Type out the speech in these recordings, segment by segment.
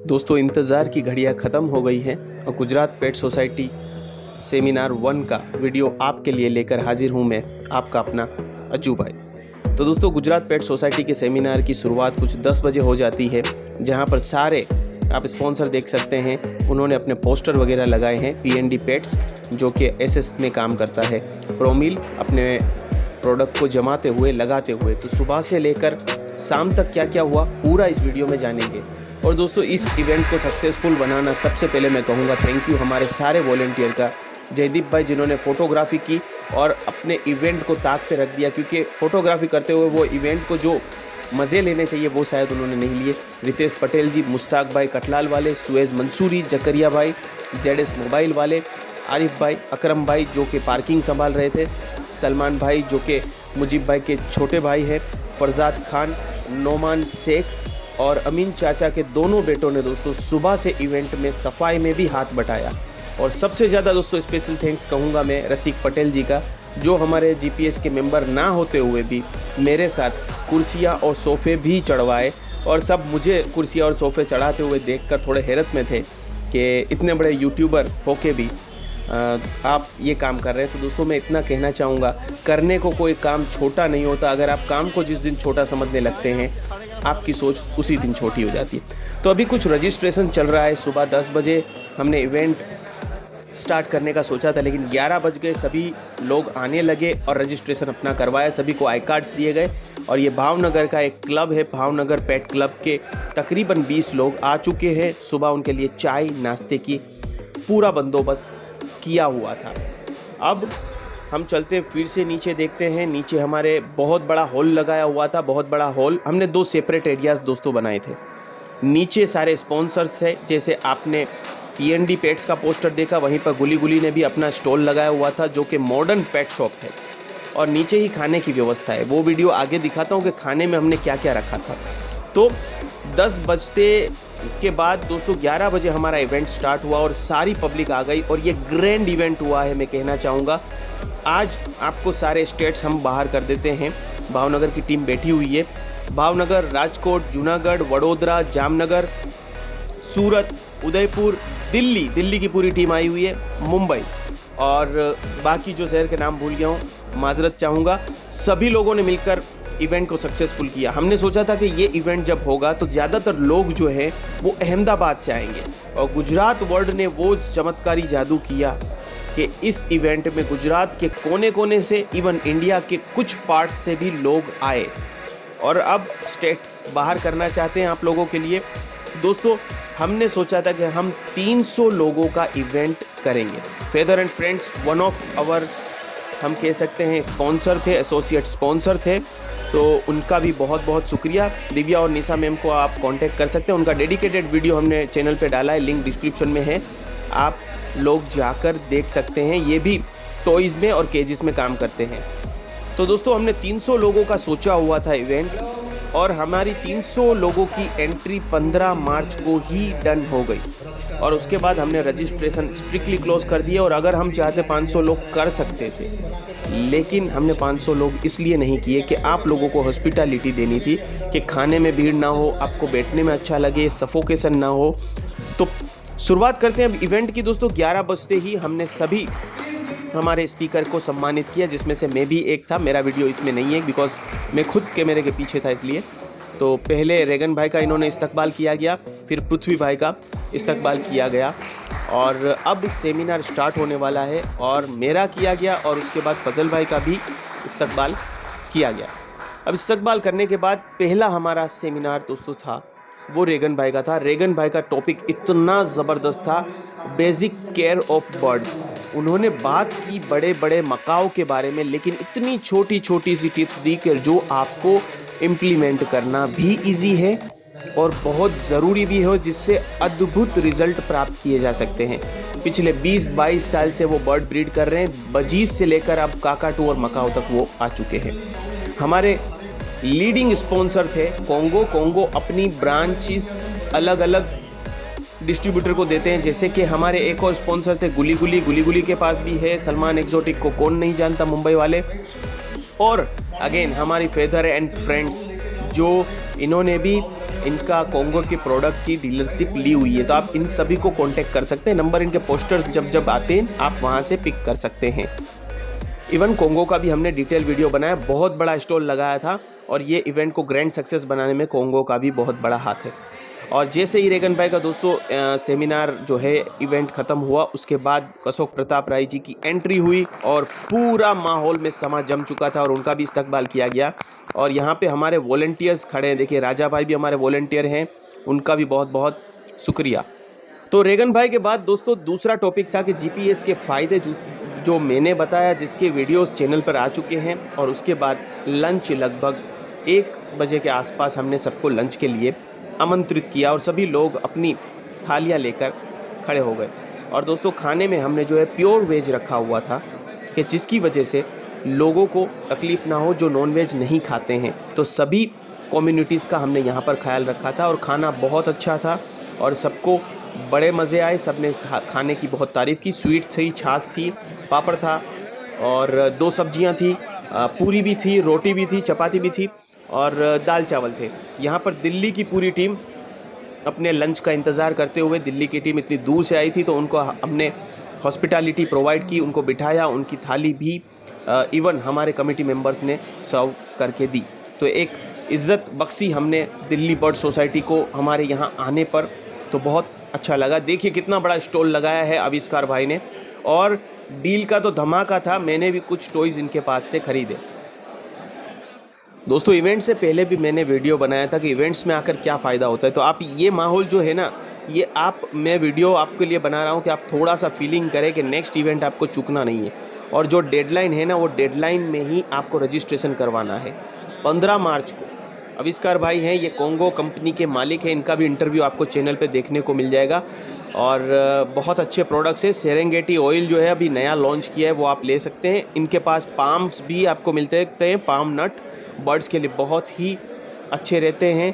दोस्तों, इंतज़ार की घड़ियां ख़त्म हो गई हैं और गुजरात पेट सोसाइटी सेमिनार 1 का वीडियो आपके लिए लेकर हाजिर हूं मैं, आपका अपना अज्जू भाई। तो दोस्तों, गुजरात पेट सोसाइटी के सेमिनार की शुरुआत कुछ 10 बजे हो जाती है, जहां पर सारे आप स्पॉन्सर देख सकते हैं। उन्होंने अपने पोस्टर वगैरह लगाए हैं। पीएनडी पेट्स जो कि एसएस में काम करता है, प्रोमिल अपने प्रोडक्ट को जमाते हुए लगाते हुए। तो सुबह से लेकर शाम तक क्या क्या हुआ पूरा इस वीडियो में जानेंगे। और दोस्तों, इस इवेंट को सक्सेसफुल बनाना सबसे पहले मैं कहूँगा थैंक यू हमारे सारे वॉलेंटियर का। जयदीप भाई जिन्होंने फ़ोटोग्राफी की और अपने इवेंट को ताक पे रख दिया, क्योंकि फ़ोटोग्राफी करते हुए वो इवेंट को जो मज़े लेने चाहिए वो शायद उन्होंने नहीं लिए। रितेश पटेल जी, मुश्ताक भाई कटलाल वाले, सुएज़ मंसूरी, जकरिया भाई, जेडएस मोबाइल वाले, आरिफ भाई, अकरम भाई जो कि पार्किंग संभाल रहे थे, सलमान भाई जो कि मुजीब भाई के छोटे भाई हैं, फरजाद खान, नोमान शेख और अमीन चाचा के दोनों बेटों ने दोस्तों सुबह से इवेंट में सफाई में भी हाथ बटाया। और सबसे ज़्यादा दोस्तों स्पेशल थैंक्स कहूँगा मैं रसिक पटेल जी का, जो हमारे जीपीएस के मेंबर ना होते हुए भी मेरे साथ कुर्सियाँ और सोफ़े भी चढ़वाए। और सब मुझे कुर्सियाँ और सोफ़े चढ़ाते हुए देखकर थोड़े हैरत में थे कि इतने बड़े यूट्यूबर होके भी आप ये काम कर रहे हैं। तो दोस्तों, मैं इतना कहना चाहूँगा, करने को कोई काम छोटा नहीं होता। अगर आप काम को जिस दिन छोटा समझने लगते हैं, आपकी सोच उसी दिन छोटी हो जाती है। तो अभी कुछ रजिस्ट्रेशन चल रहा है। सुबह 10 बजे हमने इवेंट स्टार्ट करने का सोचा था, लेकिन 11 बज गए, सभी लोग आने लगे और रजिस्ट्रेशन अपना करवाया। सभी को आई कार्ड्स दिए गए। और ये भावनगर का एक क्लब है, भावनगर पेट क्लब के तकरीबन 20 लोग आ चुके हैं। सुबह उनके लिए चाय नाश्ते की पूरा बंदोबस्त किया हुआ था। अब हम चलते फिर से नीचे देखते हैं। नीचे हमारे बहुत बड़ा हॉल लगाया हुआ था, बहुत बड़ा हॉल। हमने 2 सेपरेट एरियाज़ दोस्तों बनाए थे। नीचे सारे स्पॉन्सर्स है, जैसे आपने पीएनडी पेट्स का पोस्टर देखा, वहीं पर गुली गुली ने भी अपना स्टॉल लगाया हुआ था जो कि मॉडर्न पेट शॉप है। और नीचे ही खाने की व्यवस्था है, वो वीडियो आगे दिखाता हूँ कि खाने में हमने क्या क्या रखा था। तो 10 बजते के बाद दोस्तों 11 बजे हमारा इवेंट स्टार्ट हुआ और सारी पब्लिक आ गई और ये ग्रैंड इवेंट हुआ है। मैं कहना चाहूँगा आज आपको सारे स्टेट्स हम बाहर कर देते हैं। भावनगर की टीम बैठी हुई है। भावनगर, राजकोट, जूनागढ़, वडोदरा, जामनगर, सूरत, उदयपुर, दिल्ली की पूरी टीम आई हुई है, मुंबई और बाकी जो शहर के नाम भूल गया हूँ, माजरत चाहूँगा। सभी लोगों ने मिलकर इवेंट को सक्सेसफुल किया। हमने सोचा था कि ये इवेंट जब होगा तो ज़्यादातर लोग जो हैं वो अहमदाबाद से आएंगे, और गुजरात वर्ल्ड ने वो चमत्कारी जादू किया कि इस इवेंट में गुजरात के कोने कोने से, इवन इंडिया के कुछ पार्ट से भी लोग आए। और अब स्टेट्स बाहर करना चाहते हैं आप लोगों के लिए। दोस्तों, हमने सोचा था कि हम 300 लोगों का इवेंट करेंगे। Feather and friends one of our, हम कह सकते हैं, स्पॉन्सर थे, एसोसिएट स्पॉन्सर थे। तो उनका भी बहुत बहुत शुक्रिया। दिव्या और निशा मैम को आप कांटेक्ट कर सकते हैं। उनका डेडिकेटेड वीडियो हमने चैनल पे डाला है, लिंक डिस्क्रिप्शन में है, आप लोग जाकर देख सकते हैं। ये भी टॉयज़ में और केजेस में काम करते हैं। तो दोस्तों, हमने 300 लोगों का सोचा हुआ था इवेंट, और हमारी 300 लोगों की एंट्री 15 मार्च को ही डन हो गई। और उसके बाद हमने रजिस्ट्रेशन स्ट्रिक्टली क्लोज कर दिया। और अगर हम चाहते 500 लोग कर सकते थे, लेकिन हमने 500 लोग इसलिए नहीं किए कि आप लोगों को हॉस्पिटलिटी देनी थी, कि खाने में भीड़ ना हो, आपको बैठने में अच्छा लगे, सफोकेशन ना हो। तो शुरुआत करते हैं अब इवेंट की। दोस्तों, 11 बजते ही हमने सभी हमारे स्पीकर को सम्मानित किया, जिसमें से मैं भी एक था। मेरा वीडियो इसमें नहीं है बिकॉज मैं खुद कैमरे के पीछे था, इसलिए। तो पहले रेगन भाई का इन्होंने इस्तकबाल किया गया, फिर पृथ्वी भाई का इस्तकबाल किया गया, और अब सेमिनार स्टार्ट होने वाला है और मेरा किया गया, और उसके बाद फजल भाई का भी इस्तकबाल किया गया। अब इस्तकबाल करने के बाद पहला हमारा सेमिनार दोस्तों था वो रेगन भाई का था। रेगन भाई का टॉपिक इतना ज़बरदस्त था, बेसिक केयर ऑफ बर्ड्स। उन्होंने बात की बड़े बड़े मकाओ के बारे में, लेकिन इतनी छोटी छोटी सी टिप्स दी कि जो आपको इम्प्लीमेंट करना भी इजी है और बहुत ज़रूरी भी है, जिससे अद्भुत रिजल्ट प्राप्त किए जा सकते हैं। पिछले 20-22 साल से वो बर्ड ब्रीड कर रहे हैं, बजीज से लेकर अब काकाटू और मकाओ तक वो आ चुके हैं। हमारे लीडिंग स्पॉन्सर थे कोंगो अपनी ब्रांचेस अलग अलग डिस्ट्रीब्यूटर को देते हैं। जैसे कि हमारे एक और स्पॉन्सर थे गुली गुली के पास भी है। सलमान एक्जोटिक को कौन नहीं जानता, मुंबई वाले। और अगेन हमारी फेदर एंड फ्रेंड्स, जो इन्होंने भी इनका कोंगो के प्रोडक्ट की डीलरशिप ली हुई है, तो आप इन सभी को कांटेक्ट कर सकते हैं। नंबर इनके पोस्टर्स जब आते हैं आप वहाँ से पिक कर सकते हैं। इवन कोंगो का भी हमने डिटेल वीडियो बनाया, बहुत बड़ा स्टॉल लगाया था और ये इवेंट को ग्रैंड सक्सेस बनाने में कोंगो का भी बहुत बड़ा हाथ है। और जैसे ही रेगन भाई का दोस्तों सेमिनार जो है इवेंट ख़त्म हुआ, उसके बाद अशोक प्रताप राय जी की एंट्री हुई और पूरा माहौल में समा जम चुका था और उनका भी इस्तकबाल किया गया। और यहाँ पे हमारे वॉलंटियर्स खड़े हैं, देखिए राजा भाई भी हमारे वॉलंटियर हैं, उनका भी बहुत बहुत शुक्रिया। तो रेगन भाई के बाद दोस्तों दूसरा टॉपिक था कि जीपीएस के फ़ायदे जो मैंने बताया, जिसके वीडियोस चैनल पर आ चुके हैं। और उसके बाद लंच लगभग 1 बजे के आसपास हमने सबको लंच के लिए आमंत्रित किया और सभी लोग अपनी थालियां लेकर खड़े हो गए। और दोस्तों खाने में हमने जो है प्योर वेज रखा हुआ था कि जिसकी वजह से लोगों को तकलीफ़ ना हो जो नॉन वेज नहीं खाते हैं। तो सभी कम्युनिटीज़ का हमने यहाँ पर ख्याल रखा था और खाना बहुत अच्छा था और सबको बड़े मज़े आए। सब ने खाने की बहुत तारीफ़ की। स्वीट थी, छाछ थी, पापड़ था और 2 सब्जियां थी, पूरी भी थी, रोटी भी थी, चपाती भी थी और दाल चावल थे। यहाँ पर दिल्ली की पूरी टीम अपने लंच का इंतज़ार करते हुए, दिल्ली की टीम इतनी दूर से आई थी तो उनको हमने हॉस्पिटैलिटी प्रोवाइड की, उनको बिठाया, उनकी थाली भी इवन हमारे कमेटी मेंबर्स ने सर्व करके दी। तो एक इज़्ज़त बख्शी हमने दिल्ली बर्ड सोसाइटी को हमारे यहाँ आने पर, तो बहुत अच्छा लगा। देखिए कितना बड़ा स्टॉल लगाया है आविष्कार भाई ने और डील का तो धमाका था। मैंने भी कुछ टॉयज़ इनके पास से खरीदे। दोस्तों इवेंट से पहले भी मैंने वीडियो बनाया था कि इवेंट्स में आकर क्या फ़ायदा होता है। तो आप ये माहौल जो है ना, ये मैं वीडियो आपके लिए बना रहा हूँ कि आप थोड़ा सा फीलिंग करें कि नेक्स्ट इवेंट आपको चूकना नहीं है। और जो डेडलाइन है ना, वो डेडलाइन में ही आपको रजिस्ट्रेशन करवाना है। 15 मार्च को आविष्कार भाई हैं, ये कोंगो कंपनी के मालिक हैं, इनका भी इंटरव्यू आपको चैनल पे देखने को मिल जाएगा। और बहुत अच्छे प्रोडक्ट्स है। सेरेंगेटी ऑयल जो है अभी नया लॉन्च किया है, वो आप ले सकते हैं। इनके पास पाम्स भी आपको मिलते हैं, पाम नट बर्ड्स के लिए बहुत ही अच्छे रहते हैं,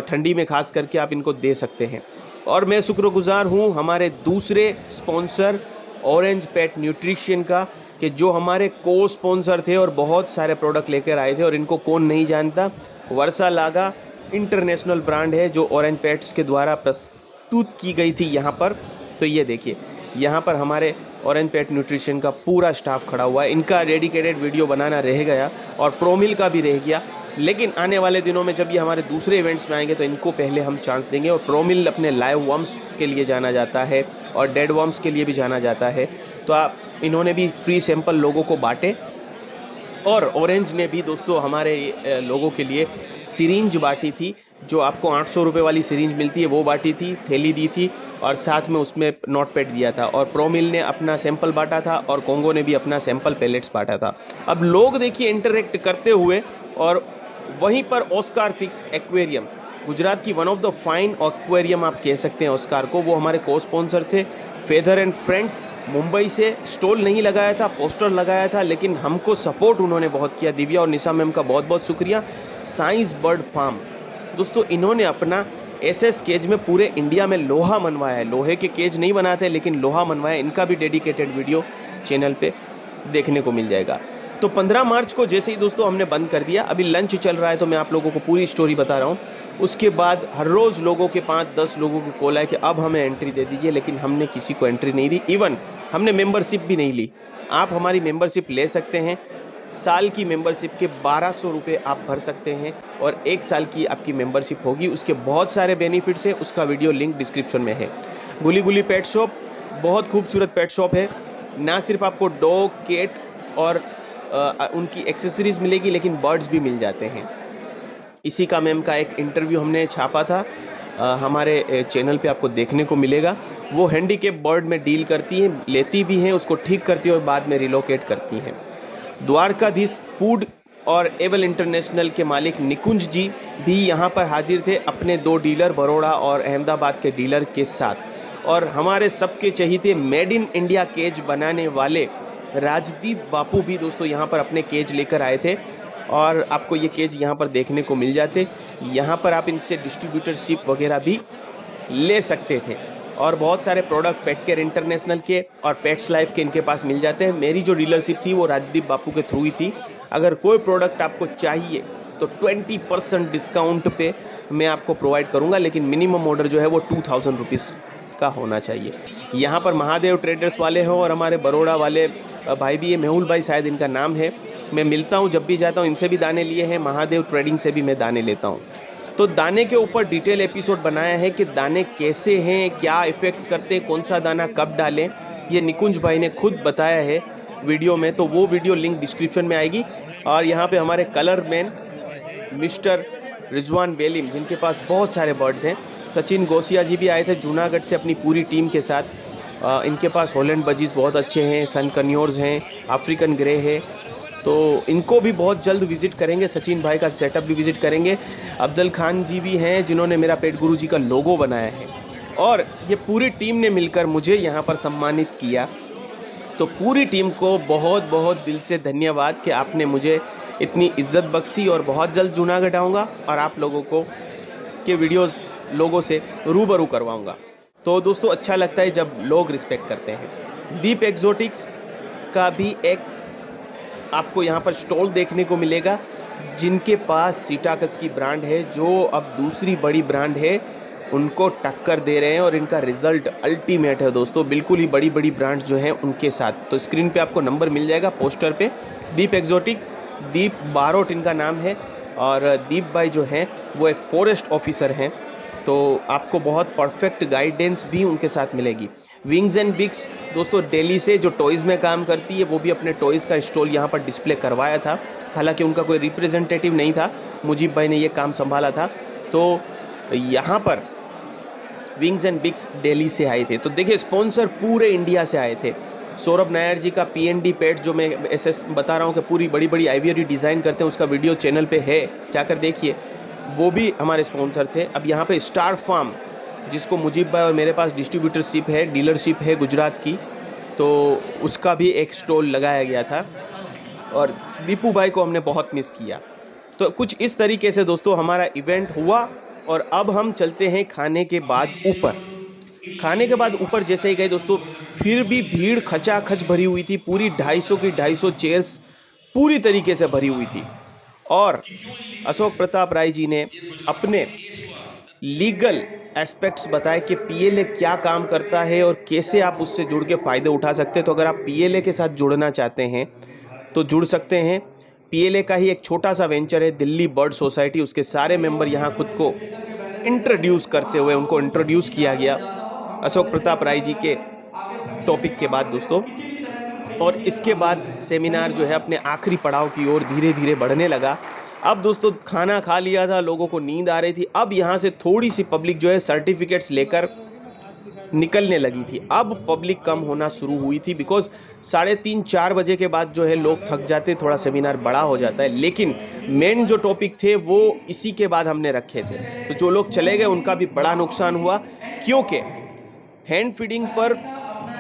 ठंडी में खास करके आप इनको दे सकते हैं। और मैं शुक्रगुजार हूँ हमारे दूसरे स्पॉन्सर ऑरेंज पेट न्यूट्रिशन का, कि जो हमारे को स्पॉन्सर थे और बहुत सारे प्रोडक्ट लेकर आए थे। और इनको कौन नहीं जानता, वर्षा लागा इंटरनेशनल ब्रांड है जो ऑरेंज पेट्स के द्वारा प्रस्तुत की गई थी यहाँ पर। तो ये देखिए यहाँ पर हमारे ऑरेंज पेट न्यूट्रिशन का पूरा स्टाफ खड़ा हुआ है। इनका डेडिकेटेड वीडियो बनाना रह गया और प्रोमिल का भी रह गया, लेकिन आने वाले दिनों में जब ये हमारे दूसरे इवेंट्स में आएंगे तो इनको पहले हम चांस देंगे। और प्रोमिल अपने लाइव वर्म्स के लिए जाना जाता है और डेड वर्म्स के लिए भी जाना जाता है। तो इन्होंने भी फ्री सैंपल लोगों को बांटे। और ऑरेंज ने भी दोस्तों हमारे लोगों के लिए सिरिंज बांटी थी, जो आपको 800 रुपये वाली सिरिंज मिलती है वो बांटी थी, थैली दी थी और साथ में उसमें नोटपैड दिया था। और प्रोमिल ने अपना सैंपल बांटा था और कोंगो ने भी अपना सैंपल पैलेट्स बांटा था। अब लोग देखिए इंटरेक्ट करते हुए। और वहीं पर ऑस्कार फिक्स एक्वेरियम, गुजरात की one of the fine aquarium आप कह सकते हैं ऑस्कार को, वो हमारे को स्पॉन्सर थे। फेदर एंड फ्रेंड्स मुंबई से स्टॉल नहीं लगाया था, पोस्टर लगाया था, लेकिन हमको सपोर्ट उन्होंने बहुत किया। दिव्या और निशा मैम का बहुत बहुत शुक्रिया। साइंस बर्ड फार्म दोस्तों, इन्होंने अपना एसएस केज में पूरे इंडिया में लोहा मनवाया है। लोहे के केज नहीं बनाते लेकिन लोहा मनवाया। इनका भी डेडिकेटेड वीडियो चैनल पे देखने को मिल जाएगा। तो 15 मार्च को जैसे ही दोस्तों हमने बंद कर दिया, अभी लंच चल रहा है तो मैं आप लोगों को पूरी स्टोरी बता रहा हूँ। उसके बाद हर रोज़ लोगों के 5-10 लोगों के कॉल आए कि अब हमें एंट्री दे दीजिए, लेकिन हमने किसी को एंट्री नहीं दी। इवन हमने मेंबरशिप भी नहीं ली। आप हमारी मेंबरशिप ले सकते हैं। साल की मेंबरशिप के 1200 रुपये आप भर सकते हैं और 1 साल की आपकी मेंबरशिप होगी। उसके बहुत सारे बेनिफिट्स हैं, उसका वीडियो लिंक डिस्क्रिप्शन में है। गुली गुली पेट शॉप बहुत खूबसूरत पेट शॉप है। ना सिर्फ आपको डॉग, कैट और उनकी एक्सेसरीज़ मिलेगी, लेकिन बर्ड्स भी मिल जाते हैं। इसी का मैम का एक इंटरव्यू हमने छापा था, हमारे चैनल पे आपको देखने को मिलेगा। वो हैंडीकैप बर्ड में डील करती हैं, लेती भी हैं, उसको ठीक करती हैं और बाद में रिलोकेट करती हैं। द्वारकाधीश फूड और एवल इंटरनेशनल के मालिक निकुंज जी भी यहाँ पर हाजिर थे अपने 2 डीलर बड़ौदा और अहमदाबाद के डीलर के साथ। और हमारे सबके चहीते मेड इन इंडिया केज बनाने वाले राजदीप बापू भी दोस्तों यहाँ पर अपने केज लेकर आए थे और आपको ये केज यहाँ पर देखने को मिल जाते। यहाँ पर आप इनसे डिस्ट्रीब्यूटरशिप वगैरह भी ले सकते थे। और बहुत सारे प्रोडक्ट पेट केयर इंटरनेशनल के और पेट्स लाइफ के इनके पास मिल जाते हैं। मेरी जो डीलरशिप थी वो राजदीप बापू के थ्रू ही थी। अगर कोई प्रोडक्ट आपको चाहिए तो 20% डिस्काउंट पे मैं आपको प्रोवाइड करूँगा, लेकिन मिनिमम ऑर्डर जो है वो 2000 रुपीज़ का होना चाहिए। यहाँ पर महादेव ट्रेडर्स वाले हैं और हमारे बड़ौदा वाले भाई भी, ये मेहुल भाई शायद इनका नाम है। मैं मिलता हूँ जब भी जाता हूँ, इनसे भी दाने लिए हैं, महादेव ट्रेडिंग से भी मैं दाने लेता हूँ। तो दाने के ऊपर डिटेल एपिसोड बनाया है कि दाने कैसे हैं, क्या इफ़ेक्ट करते, कौन सा दाना कब डालें, ये निकुंज भाई ने खुद बताया है वीडियो में। तो वो वीडियो लिंक डिस्क्रिप्शन में आएगी। और यहाँ पे हमारे colour man mister Rizwan Belim, जिनके पास बहुत सारे बर्ड्स हैं। सचिन गोसिया जी भी आए थे जूनागढ़ से अपनी पूरी टीम के साथ। इनके पास हॉलैंड बजीज बहुत अच्छे हैं, सन कन्योर्स हैं, अफ्रीकन ग्रे है। तो इनको भी बहुत जल्द विज़िट करेंगे, सचिन भाई का सेटअप भी विज़िट करेंगे। अफजल खान जी भी हैं जिन्होंने मेरा पेट गुरु जी का लोगो बनाया है, और ये पूरी टीम ने मिलकर मुझे यहाँ पर सम्मानित किया। तो पूरी टीम को बहुत बहुत दिल से धन्यवाद कि आपने मुझे इतनी इज्जत बख्शी। और बहुत जल्द जूनागढ़ आऊँगा और आप लोगों को के वीडियोस लोगों से रूबरू करवाऊँगा। तो दोस्तों अच्छा लगता है जब लोग रिस्पेक्ट करते हैं। दीप एक्सोटिक्स का भी एक आपको यहाँ पर स्टॉल देखने को मिलेगा, जिनके पास सीटाकस की ब्रांड है, जो अब दूसरी बड़ी ब्रांड है उनको टक्कर दे रहे हैं, और इनका रिज़ल्ट अल्टीमेट है दोस्तों, बिल्कुल ही बड़ी बड़ी ब्रांड जो हैं उनके साथ। तो स्क्रीन पे आपको नंबर मिल जाएगा पोस्टर पे। दीप एक्सोटिक, दीप बारोट इनका नाम है, और दीप भाई जो हैं वो एक फॉरेस्ट ऑफिसर हैं, तो आपको बहुत परफेक्ट गाइडेंस भी उनके साथ मिलेगी। विंग्स एंड बिग्स दोस्तों दिल्ली से जो टॉयज़ में काम करती है, वो भी अपने टॉयज़ का स्टॉल यहाँ पर डिस्प्ले करवाया था। हालांकि उनका कोई रिप्रेजेंटेटिव नहीं था, मुजीब भाई ने ये काम संभाला था। तो यहाँ पर विंग्स एंड बिग्स दिल्ली से आए थे। तो देखिए स्पॉन्सर पूरे इंडिया से आए थे। सौरभ नायर जी का PND पेट, जो मैं ऐसे बता रहा हूँ कि पूरी बड़ी बड़ी आइवियरी डिज़ाइन करते हैं, उसका वीडियो चैनल पे है, जाकर देखिए, वो भी हमारे स्पॉन्सर थे। अब यहाँ पे स्टार फार्म, जिसको मुजीब भाई और मेरे पास डिस्ट्रीब्यूटरशिप है, डीलरशिप है गुजरात की, तो उसका भी एक स्टॉल लगाया गया था, और दीपू भाई को हमने बहुत मिस किया। तो कुछ इस तरीके से दोस्तों हमारा इवेंट हुआ। और अब हम चलते हैं खाने के बाद ऊपर। खाने के बाद ऊपर जैसे ही गए दोस्तों, फिर भी भीड़ खचाखच भरी हुई थी। पूरी 250 की 250 चेयर्स पूरी तरीके से भरी हुई थी। और अशोक प्रताप राय जी ने अपने लीगल एस्पेक्ट्स बताए कि PLA क्या काम करता है और कैसे आप उससे जुड़ के फ़ायदे उठा सकते हैं। तो अगर आप PLA के साथ जुड़ना चाहते हैं तो जुड़ सकते हैं। PLA का ही एक छोटा सा वेंचर है दिल्ली बर्ड सोसाइटी, उसके सारे मेंबर यहाँ खुद को इंट्रोड्यूस करते हुए उनको इंट्रोड्यूस किया गया अशोक प्रताप राय जी के टॉपिक के बाद दोस्तों। और इसके बाद सेमिनार जो है अपने आखिरी पड़ाव की ओर धीरे धीरे बढ़ने लगा। अब दोस्तों खाना खा लिया था, लोगों को नींद आ रही थी। अब यहाँ से थोड़ी सी पब्लिक जो है सर्टिफिकेट्स लेकर निकलने लगी थी। अब पब्लिक कम होना शुरू हुई थी, बिकॉज 3:30-4 बजे के बाद जो है लोग थक जाते, थोड़ा सेमिनार बड़ा हो जाता है। लेकिन मेन जो टॉपिक थे वो इसी के बाद हमने रखे थे। तो जो लोग चले गए उनका भी बड़ा नुकसान हुआ, क्योंकि हैंड फीडिंग पर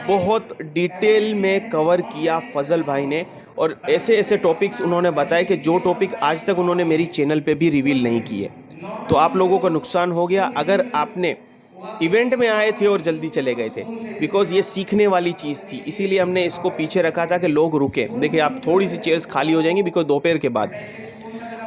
बहुत डिटेल में कवर किया फजल भाई ने, और ऐसे ऐसे टॉपिक्स उन्होंने बताए कि जो टॉपिक आज तक उन्होंने मेरी चैनल पे भी रिवील नहीं किए। तो आप लोगों को नुकसान हो गया अगर आपने इवेंट में आए थे और जल्दी चले गए थे, बिकॉज ये सीखने वाली चीज़ थी। इसीलिए हमने इसको पीछे रखा था कि लोग रुके। देखिए आप थोड़ी सी चेयर्स खाली हो जाएंगी बिकॉज दोपहर के बाद।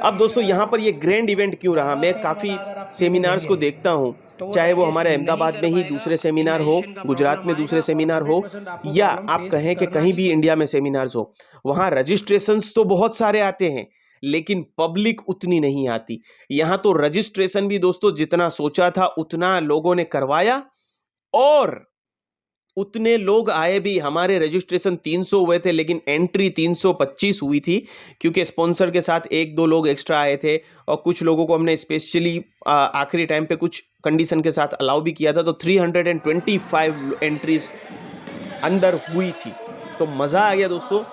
अब दोस्तों यहाँ पर ये ग्रैंड इवेंट क्यों रहा, मैं काफ़ी सेमिनार्स को देखता हूँ, चाहे वो हमारे अहमदाबाद में ही दूसरे सेमिनार हो, गुजरात में दूसरे सेमिनार हो, या आप कहें कि कहीं भी इंडिया में सेमिनार्स हो, वहाँ रजिस्ट्रेशंस तो बहुत सारे आते हैं लेकिन पब्लिक उतनी नहीं आती। यहाँ तो रजिस्ट्रेशन भी दोस्तों जितना सोचा था उतना लोगों ने करवाया, और उतने लोग आए भी। हमारे रजिस्ट्रेशन 300 हुए थे लेकिन एंट्री 325 हुई थी, क्योंकि स्पॉन्सर के साथ 1-2 लोग एक्स्ट्रा आए थे, और कुछ लोगों को हमने स्पेशली आखिरी टाइम पे कुछ कंडीशन के साथ अलाउ भी किया था। तो 325 एंट्रीज अंदर हुई थी, तो मज़ा आ गया दोस्तों।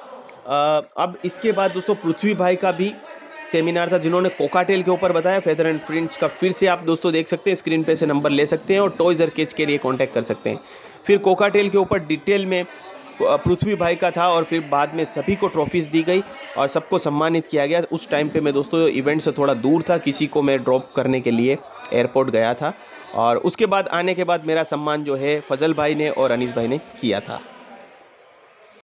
अब इसके बाद दोस्तों पृथ्वी भाई का भी सेमिनार था, जिन्होंने कोकाटेल के ऊपर बताया। फेदर एंड फ्रिंज का फिर से आप दोस्तों देख सकते हैं, स्क्रीन पे से नंबर ले सकते हैं और टॉयज़ और केज के लिए कांटेक्ट कर सकते हैं। फिर कोकाटेल के ऊपर डिटेल में पृथ्वी भाई का था, और फिर बाद में सभी को ट्रॉफीज़ दी गई और सबको सम्मानित किया गया। उस टाइम पे मैं दोस्तों इवेंट से थोड़ा दूर था, किसी को मैं ड्रॉप करने के लिए एयरपोर्ट गया था, और उसके बाद आने के बाद मेरा सम्मान जो है फजल भाई ने और अनीस भाई ने किया था।